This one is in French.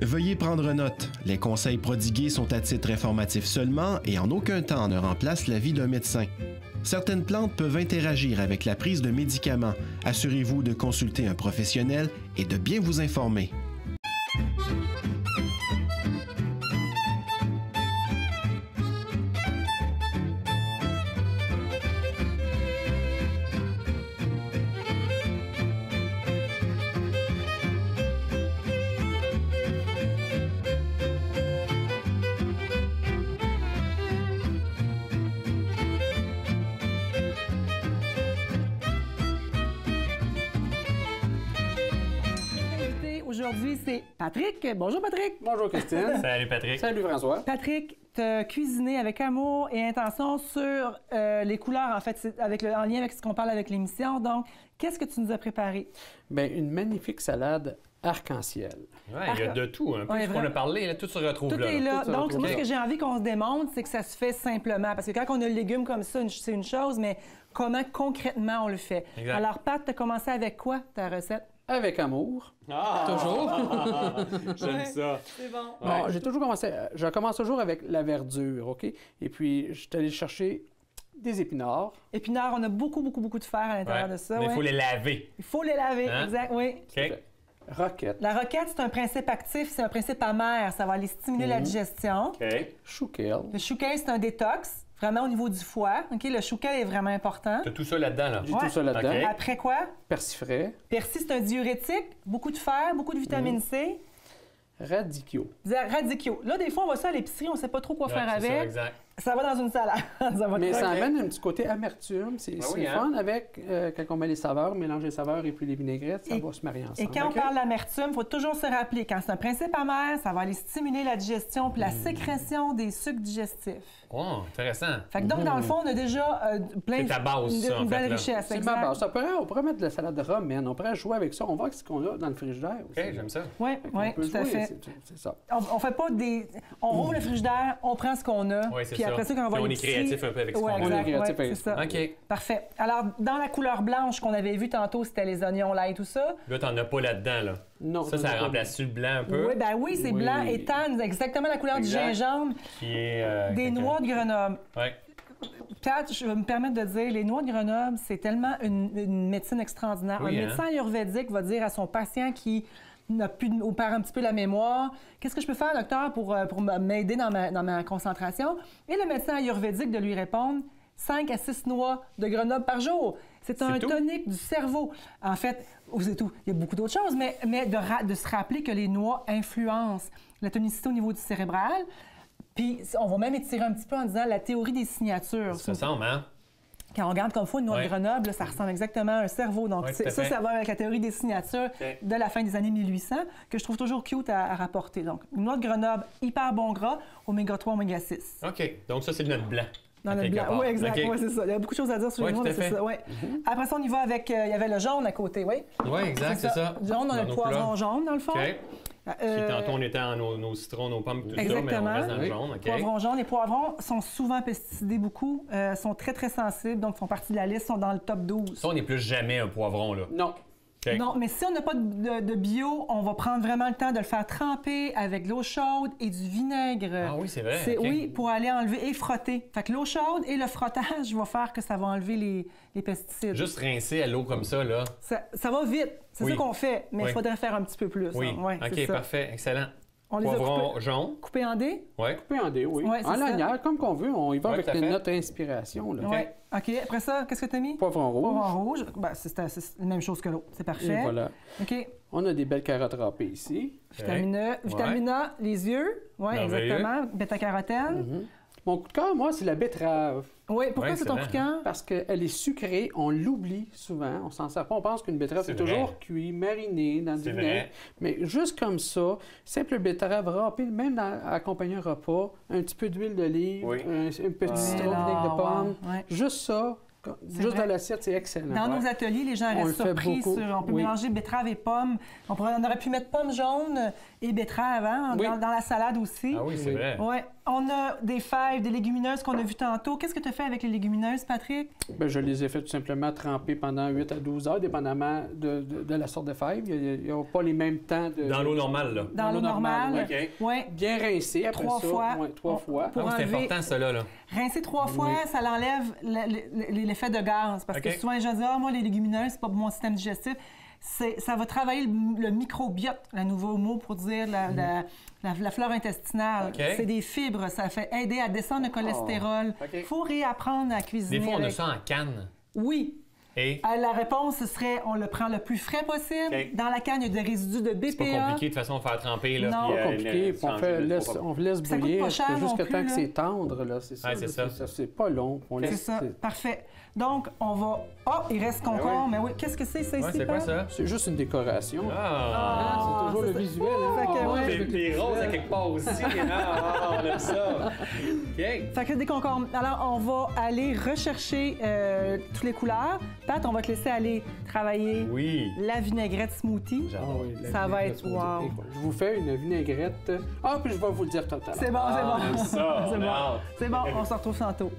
Veuillez prendre note, les conseils prodigués sont à titre informatif seulement et en aucun temps ne remplacent l'avis d'un médecin. Certaines plantes peuvent interagir avec la prise de médicaments. Assurez-vous de consulter un professionnel et de bien vous informer. Aujourd'hui, c'est Patrick. Bonjour, Patrick. Bonjour, Christine. Salut, Patrick. Salut, François. Patrick, tu as cuisiné avec amour et intention sur les couleurs, en fait, en lien avec ce qu'on parle avec l'émission. Donc, qu'est-ce que tu nous as préparé? Bien, une magnifique salade arc-en-ciel. Oui, il y a de tout. Un peu ce qu'on a parlé, là, tout se retrouve tout là. Tout est là. Tout Donc, moi, ce OK. que j'ai envie qu'on se démontre, c'est que ça se fait simplement. Parce que quand on a le légume comme ça, c'est une chose, mais comment concrètement on le fait? Exact. Alors, Pat, tu as commencé avec quoi, ta recette? Avec amour. Toujours. J'aime ça. C'est bon. Bon, j'ai toujours commencé... Je commence toujours avec la verdure, OK? Et puis, je suis allé chercher des épinards. Épinards, on a beaucoup de fer à l'intérieur Ouais. de ça. Mais il ouais. faut les laver. Il faut les laver, Hein? exact, oui. OK. Roquette. La roquette, c'est un principe actif, c'est un principe amer. Ça va aller stimuler la digestion. OK. Chou kale. Le chou kale, c'est un détox, vraiment au niveau du foie. OK? Le chou kale est vraiment important. T'as tout ça là-dedans, là. J'ai Ouais. tout ça là-dedans. OK. Après quoi? Persifrais. Persil, c'est un diurétique, beaucoup de fer, beaucoup de vitamine C. Radicchio. Radicchio. Là, des fois, on va ça à l'épicerie, on ne sait pas trop quoi Ouais, faire c'est ça, avec. exact. Ça va dans une salade. Ça va Mais très ça bien. amène un petit côté amertume. C'est Ah oui, fun avec, quand on met les saveurs, mélanger les saveurs et puis les vinaigrettes, ça Et- va se marier ensemble. Et quand OK. on parle d'amertume, il faut toujours se rappeler, quand c'est un principe amer, ça va aller stimuler la digestion puis la sécrétion des sucres digestifs. Oh, intéressant. Fait que donc, dans le fond, on a déjà plein C'est ta base, ça, en une fait, belle là. richesse. C'est exact. ma base. On pourrait mettre de la salade romaine, on pourrait jouer avec ça, on va voir ce qu'on a dans le frigidaire aussi. OK, j'aime ça. Oui, Fait qu'on oui, peut tout à jouer, fait. c'est ça. On fait pas des... On rouvre le frigidaire, on prend ce qu'on a. Oui, c'est puis ça. après ça, quand on va Puis à on est l'épicerie- créatif un peu avec ce Ouais, qu'on a. exact, On est créatif ouais, avec c'est ça. OK. Parfait. Alors, dans la couleur blanche qu'on avait vue tantôt, c'était les oignons l'ail, tout ça. Là, t'en as pas là-dedans, là. Non, Ça remplace-tu le blanc un peu? Oui, ben oui, c'est Oui. blanc et tanne, exactement la couleur Exact. du gingembre. Qui est... Des noix de Grenoble. Ouais. Pat, je vais me permettre de dire, les noix de Grenoble, c'est tellement une médecine extraordinaire. Oui, un hein? médecin ayurvédique va dire à son patient qui n'a plus ou perd un petit peu la mémoire, qu'est-ce que je peux faire, docteur, pour m'aider dans ma concentration? Et le médecin ayurvédique de lui répondre, 5 à 6 noix de Grenoble par jour. C'est un tout? tonique du cerveau. En fait, c'est tout. Il y a beaucoup d'autres choses, mais de se rappeler que les noix influencent la tonicité au niveau du cérébral. Puis, on va même étirer un petit peu en disant la théorie des signatures. Ça semble, hein? Quand on regarde comme fois une noix de Ouais. Grenoble, là, ça ressemble exactement à un cerveau. Donc, Ouais, tout à ça, fait. ça va avec la théorie des signatures OK. de la fin des années 1800, que je trouve toujours cute à rapporter. Donc, une noix de Grenoble, hyper bon gras, oméga 3, oméga 6. OK. Donc, ça, c'est notre blanc. Dans À notre quelque blanc. part. Oui, exact. OK. Ouais, c'est ça. Il y a beaucoup de choses à dire sur les Ouais, noix, tout à mais c'est fait. ça. Ouais. Après ça, on y va avec... il y avait le jaune à côté, oui. Oui, exact, c'est ça. Jaune, on a Dans le nos poivron couleurs. jaune, dans le fond. OK. Puis tantôt, on était en nos citrons, nos pommes, tout ça, mais on Exactement. reste dans le Oui. jaune, OK? Poivrons jaunes. Les poivrons sont souvent pesticidés beaucoup, sont très, très sensibles, donc font partie de la liste, sont dans le top 12. Ça, on n'est plus jamais un poivron, là. Non. OK. Non, mais si on n'a pas de bio, on va prendre vraiment le temps de le faire tremper avec de l'eau chaude et du vinaigre. Ah oui, c'est vrai. OK. Oui, pour aller enlever et frotter. Fait que l'eau chaude et le frottage va faire que ça va enlever les pesticides. Juste rincer à l'eau comme ça, là. Ça va vite, c'est Oui. ça qu'on fait, mais il Oui. faudrait faire un petit peu plus. Oui. hein. Ouais, c'est OK, ça. parfait. Excellent. On les a Poivron jaune. coupés en dés? Oui. Coupé en dés, oui. Ouais, c'est en ça. lanière, comme qu'on veut. On y va Ouais, avec tout à fait. notre inspiration. Là. Oui. OK. Après ça, qu'est-ce que tu as mis? Poivron rouge. Poivron rouge. Ben, c'est la même chose que l'autre. C'est parfait. Et voilà. OK. On a des belles carottes râpées ici. Vitamine E. Vitamine A, les yeux. Oui, Merveilleux. exactement. Bêta-carotène. Mon coup de cœur, moi, c'est la betterave. Oui, pourquoi Ouais, c'est c'est ton vrai, coup de cœur? Parce qu'elle est sucrée, on l'oublie souvent, on s'en sert pas, on pense qu'une betterave C'est c'est toujours vrai. cuit, mariné dans du C'est vinaigre. vrai. Mais juste comme ça, simple betterave râpée, même accompagner un repas, un petit peu d'huile d'olive, Oui. un petit citron, là, vinaigre de pomme, ouais, ouais. juste ça, juste vrai. dans l'assiette, c'est excellent. Dans Ouais. nos ateliers, les gens On restent le fait surpris beaucoup. sur... On peut Oui. mélanger betterave et pomme. On aurait pu mettre pomme jaune et betterave hein, Oui. dans la salade aussi. Ah oui, c'est Oui. vrai. Oui. on a des fèves, des légumineuses qu'on a vues tantôt. Qu'est-ce que tu as fait avec les légumineuses, Patrick? Ben, je les ai fait tout simplement tremper pendant 8 à 12 heures, dépendamment de la sorte de fèves. Ils n'ont pas les mêmes temps de... Dans l'eau normale, là. Dans l'eau normale. OK. Oui. Bien rincé après 3 ça. fois. Ouais, 3 fois. Pour C'est enlever- important, ça, là. Rincer 3 fois, ça l'enlève l'effet de gaz. Parce que OK. souvent, les gens disent « Ah, moi, les légumineuses, c'est pas pour mon système digestif. » Ça va travailler le microbiote, le nouveau mot pour dire la flore intestinale. OK. C'est des fibres, ça fait aider à descendre le cholestérol. OK. Il faut réapprendre à cuisiner. Des fois, on a avec. ça en canne. Oui. Et La réponse, ce serait on le prend le plus frais possible. OK. Dans la canne, il y a des résidus de BPA. c'est pas compliqué de toute façon de faire tremper, là. Non. puis, Pas compliqué. Puis on laisse Ça coûte bouillir pas cher non jusqu'à plus, temps que là. c'est tendre. Là. C'est ça. Ouais, c'est là. ça. C'est pas long. On C'est laisse- ça, parfait. Donc, on va... Oh, il reste concombre. Mais oui, qu'est-ce que c'est, ça, Ouais, ici, c'est quoi Pat? ça? C'est juste une décoration. Ah! C'est toujours c'est le ça. visuel. Hein? Fait que, Ah, ouais. c'est Les roses à quelque part aussi. Ah, on aime ça. OK. Fait que des concombres. Alors, on va aller rechercher toutes les couleurs. Pat, on va te laisser aller travailler Oui. la vinaigrette smoothie. Ah oui, la Ça va vinaigrette, être wow. Je vous fais une vinaigrette. Ah, puis je vais vous le dire tout à l'heure. C'est bon, c'est bon. ça, c'est on bon. a hâte. C'est bon, on se retrouve tantôt.